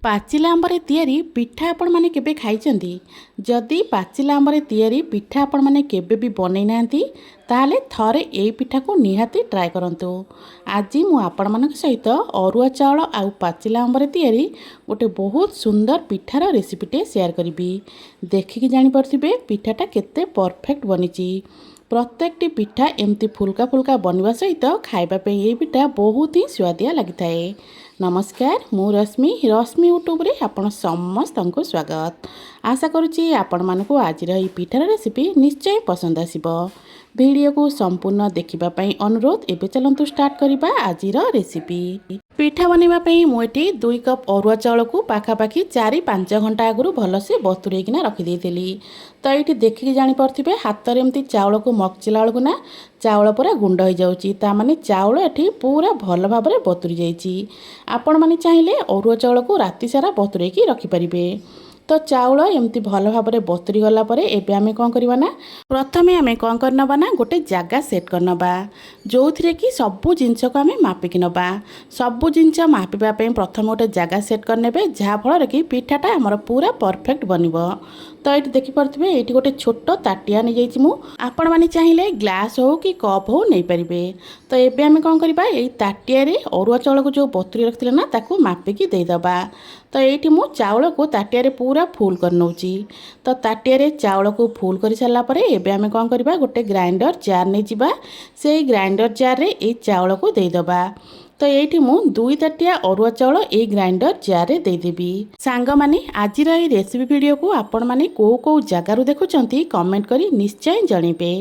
पाचिला आंबर तैयारी पिठा आपण माने केबे खाइचंदी? जदि पाचिला आंबर तैयारी पिठा आपण माने केबे भी बनै नांती ताले थरे एई पिठा को निहाती ट्राए करंतु। आज मु आपण मानक सहित अरुआ चाउल आउ पाचिला आंबर तैयारी गोटे बहुत सुंदर पिठार रेसिपीटे शेयर करी। देखिकी जानि परथिबे पिठाटा केते परफेक्ट बनिची। प्रत्येकटी पिठा एमती फुल्का फुल्का बनवा सहित खाइबा पे ये पिठा बहुत ही स्वादिया लगी थाए। नमस्कार, मु रश्मि यूट्यूब रे आपण समस्त को स्वागत। आशा करुच्ची आपण मानकु आज रही पिठार रेसिपी निश्चय पसंद आसीबो। वीडियो को संपूर्ण देखिबा पई अनुरोध। एबे चलंतु स्टार्ट करिबा आजिर रेसिपी। पिठा बनैबा पई मु एठी 2 कप अरुआ चाउल को पाखापाखी 4-5 घंटा आगु भलसे बतुरेकिना रखी देइथिली। तो ये देखिकी जानि परथिबे हाथ रे एमती चाउल को मक्चिला बेलकु ना चाउल पूरा गुंड हो जाउची। ता माने चाउल एठी पूरा भल भाबरे बतुरी जाइची। आपण माने चाहिले अरुआ चाउल को राति सारा बतुरेकी रखि परिबे। तो चाउल एमती भल भाबरे बतुरी गला परे एबे आमे कोन करबा ना, प्रथमे आमे कोन करनबा ना गोटे जगह सेट करनबा जो थिरे कि सबु जिंस को आमे मापिक नबा। सबु जिंस मापिबा पे प्रथम गोटे जगह सेट करनेबे जहा फल कि पिठाटा हमर पूरा परफेक्ट बनिबो। तो ये देखि परथिबे एठी गोटे छोट ताटिया नै जाइछि मु। आपण माने चाहिले ग्लास हो कि कप हो नै परिबे। तो एबे आमे कोन करबा एई ताटिया रे अरुआ चाउल को जो बतुरी रखथिले ना ताकू मापिकी देई दबा। तो ये मु चाउल को ताटिया रे पूरा फुल कर नौची। तो ताटिया रे चाउल को फुल कर सारा परे एबे आमे कोन करबा गोटे ग्राइंडर जार नै जिबा। सेई ग्राइंडर जार रे एई चाउल को देई दबा। तो ये मु 2 ताटिया अरुआ चाउल ए ग्राइंडर जार रे दे देबी। सांग माने आजिर ए रेसिपी वीडियो को आपण माने को जगार देखुचंती कमेंट करी निश्चय जणीबे,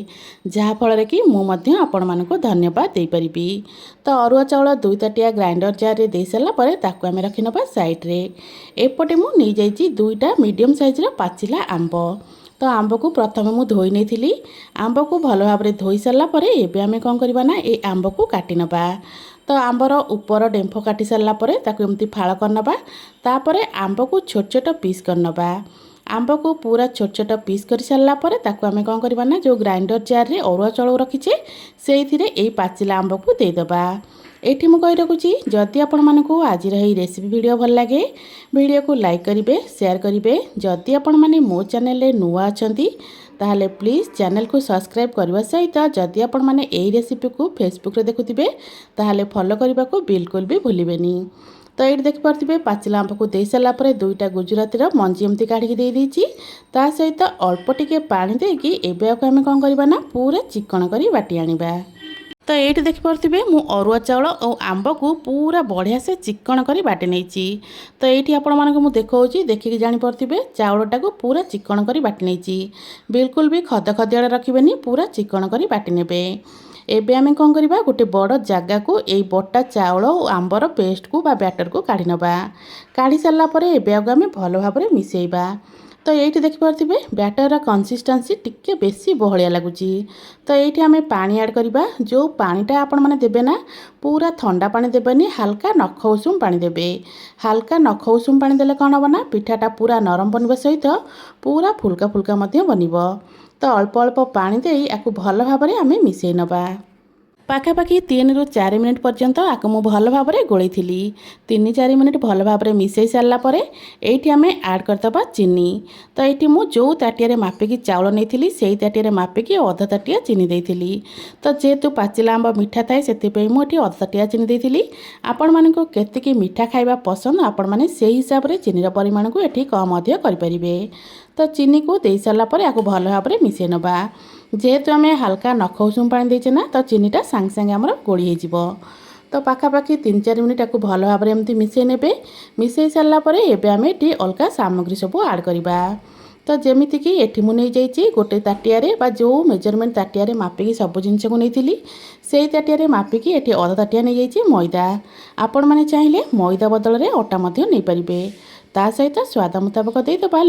जहा फल कि मु मध्य आपण मानको धन्यवाद दे परिबी। तो अरुआ चाउल 2 ताटिया ग्राइंडर जार रे दे सारा परे ताकू आमे रखि नबा साइड रे। एपटे मु नै जाइछि 2टा मीडियम साइज रो पाचिला आंब। तो आंब को प्रथम मु धोई नै थिली। आंब को भलो भाबरे धोई सारा परे एबे आमे कोन करबा ना ए आंब को काटि नबा। तो आंबर ऊपर डेम्फ काटी सारा परे ताकू एमती फाळ करनबा। तापरे आंब को छोट छोट पीस करनबा। आंब को पूरा छोट छोट पीस कर सारा परे ताकू आमे कोन करबा ना जो ग्राइंडर जार रे अरुआ चाउल रखिचे सेइथिरे एई पाचिला आंब को दे दबा। एठी मु कहि रखुची जदि आपण मानकु आज रही रेसिपी वीडियो भल लागे वीडियो को लाइक करिवे, शेयर करिवे। जदि आपण माने मो चैनल रे नुवा अछंती ताहले प्लीज चैनल को सब्सक्राइब करबा सहित जदि आपण माने एई रेसिपी को फेसबुक रे देखुथिबे ताहले फॉलो करबा को बिल्कुल भी भूलिबेनी। तो ये देख पार्थिबे पाचिला आंब को दे सारा परे 2टा गुजराती रो मंजी एमती काढी दे दीची। ता सहित अल्प टिके पानी देकी एबे आमे कोन करबा ना पूरा चिकन करी बाटी आनिबा। तो ये देख पार्थिबे मु अरुआ चाउल और आंब को पूरा बढ़िया से चिकन करी बाटी नैची। तो ये आपण मानक मु देखौची देखिकी जानि पार्थिबे चाउलटा को पूरा चिकन करी बाटी नैची। बिल्कुल भी खद खदिया रखिबेनी, पूरा चिकन करी बाटी नेबे। एबे आमे कोन करबा गोटे बड़ जगह को एई बटा चाउल और आंबर पेस्ट को बा बैटर को काढी नबा। काढी सारा परे एबे आमे भलो भाबरे मिसेइबा। तो ये देख पार्थिबे बैटर कंसिस्टेंसी टिके बेसी बहलिया लगुची। तो ये आमे पानी ऐड करबा। जो पानीटा आपण माने देबे ना पूरा ठंडा पानी देबेनी, हल्का नख उषुम पानी देबे। हल्का नख उषुम पानी देले कोन हो ना पिठाटा पूरा नरम बनबा सहित पूरा फुल्का फुल्का मध्य बनिबो। तो अल्प अल्प पानी देई आकु भलो भाबरे आमे मिसेइ नबा। पाखापाखि 3 ରୁ 4 मिनिट पर्यंत आकु मु भल भाबरे गोळै थिली। 3-4 मिनिट भल भाबरे मिसेइ सारला परे एठी आमे ऐड करतबा चीनी। तो एठी मु जो ताटिया रे मापिकी चाउल नेथिली सेई ताटिया रे मापिकी आधा ताटिया चीनी देइथिली। तो जेतु पाचिला आंब मिठा थाए सेति पे मु एठी आधा ताटिया चीनी देइथिली। आपण मानकु केतिकी मिठा खाइबा पसंद आपण माने सेई हिसाब रे चीनी रो परिमाण को एठी कम अधिक करि परिबे। तो चीनी को देई सारला परे आकु भल भाबरे मिसेइ नबा। जेहेतु आमे हल्का नख उषुम पानी देइछे ना तो चीनीटा सांग सांग हमर गोळी हे जिवो। तो पाखापाखि 3-4 मिनिट आकु भल भाबरे एमती मिसेइ नेबे। मिसेइ सारला परे एबे आमे एठी अलका सामग्री सब ऐड करिबा। तो जेमिति कि एठी मु नै जाइछि गोटे ताटिया रे बा जो मेजरमेंट ताटिया रे मापिकी सब जिंस को नैथिली सेई ताटिया रे मापिकी एठी आधा ताटिया नै जाइछि मैदा। आपण माने चाहिले मैदा बदल रे आटा मध्य नै परिबे। ता सहित स्वाद मुताबिक देइ दबा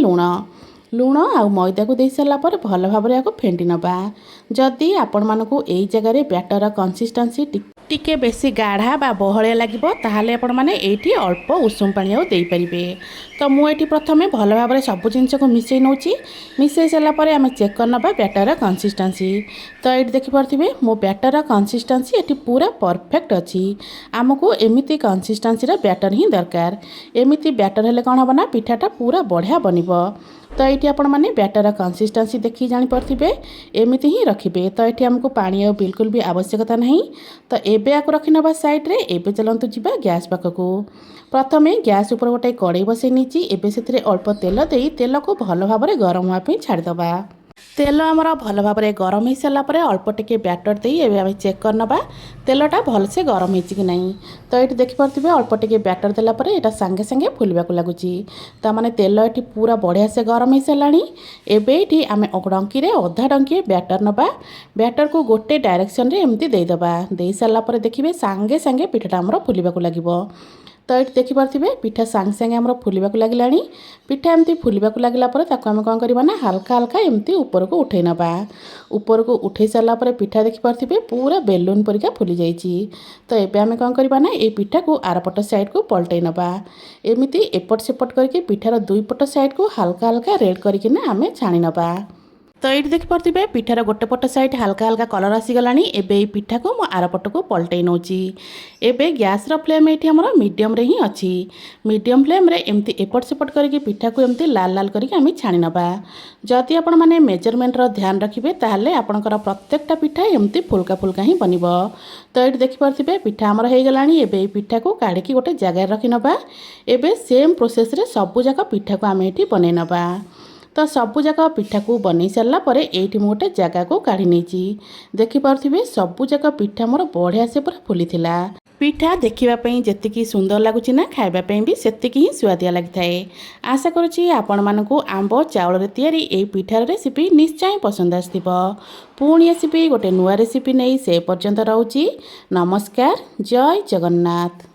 लूण आउ मैदा को दे सारा पर भल भाबरे आको फेंटी नबा। जदि आपण मानकु एई जगह रे बैटर कंसिस्टेंसी टिके बेसी गाढ़ा बा बहलिया लागिबो ताहाले आपण माने एठी अल्प उषुम पानी आउ देई परिबे। तो मु एठी प्रथमे भल भाबरे सब जिनिस को मिसई नउची। मिसई सला परे आमे चेक करनबा बैटर कंसिस्टेंसी। तो एठी देखि परथिबे मो बैटर कंसिस्टेंसी एठी पूरा परफेक्ट अछि। आमको एमिति कंसिस्टेंसी रा बैटर ही दरकार। एमिति बैटर हेले कोन हबना पिठाटा पूरा बढ़िया बनिबो। तो ये आपण मैंने बैटर कंसिस्टेंसी देखी जानी पारे एमती ही रखिए। तो ये आमको पानी और बिल्कुल भी आवश्यकता नहीं। तो एबे आपको रखी ना साइड्रे। एबे चलतु जीवा गैस पाखक। प्रथमे गैस उपर गोटे कड़े बसई नहीं। एबे से अल्प तेल दे तेल को भल भाव में गरम होगापी छाड़ीदबा। तेल आमर भल भाव में गरम हो सारापर अल्प टिके बैटर दे एबे चेक करनबा तेलटा भल से गरम हो कि नहीं। तो ये देखिपे अल्प टिके बैटर देलापर यहाँ सांगे सांगे फुलवाक लगुच। तो मैंने तेल ये पूरा बढ़िया से गरम हो सारा। एबे ये आम डंकी अधा डंकी बैटर नबा। बैटर को गोटे डायरेक्शन रे एमती देदेबा। दे सारापर देखिए सांगे सांगे पिठाटा आमर फुलवाक लगिबो। तो ये देखिपे पिठा सांगे सांगे आमर फुलवाक लगिलानी। पिठा एमती फुलवाक लगिला परे ताको आम कौन करबा ना हल्का हल्का एमती ऊपर को उठे नबा। ऊपर को उठे सारा पर पिठा देखिपे पूरा बेलून परिका फुली जाइए। तो ये आम कौन करबा ना ये पिठा को आरपट साइड को पलटई नबा। एमती एपट सेपट करके पिठार दुई पट साइड को हल्का हल्का रेड करके आम छाणी नबा। तो ये देखिपे पिठार गोटे पट साइड हल्का हल्का कलर आसीगला। एबे पिठा को मु आरपट को पलटई नौची। एबे गैस रो फ्लेम ये आमर मीडियम रे ही अच्छी। मीडियम फ्लेम रे एमती एपट सेपट करके पिठा को एमती लाल लाल करके आम छाणी नबा। जदि आपण माने मेजरमेंट रो ध्यान रखिबे ताहले आपणकर प्रत्येकटा पिठा एमती फुल्का फुल्का ही बनिबो। तो ये देखिपे पिठा आमर हो गलानी। एबे पिठा को काढ़ी गोटे जगह रखी नबा। एबे सेम प्रोसेस रे सबु जाक पिठा को आम एठी बनै नबा। तो सबुजाक पिठा को बन सारा पर ये गोटे जगह को काढ़ी नहीं। देखिपे सबुजाक पिठा मोर बढ़िया से पूरा फुली थिला। पिठा देखापी जी सुंदर लगुच ना खावाई भी सेतिकी ही सुआदिया लगी थाए। आशा करुँची आपण मानकु आंब चाउल तैयारी ए पिठार रेसिपी निश्चय पसंद आसथिबो। पुणी आसिबी गोटे नुआ रेसिपी नहीं से पर्यंत रहूची। नमस्कार। जय जगन्नाथ।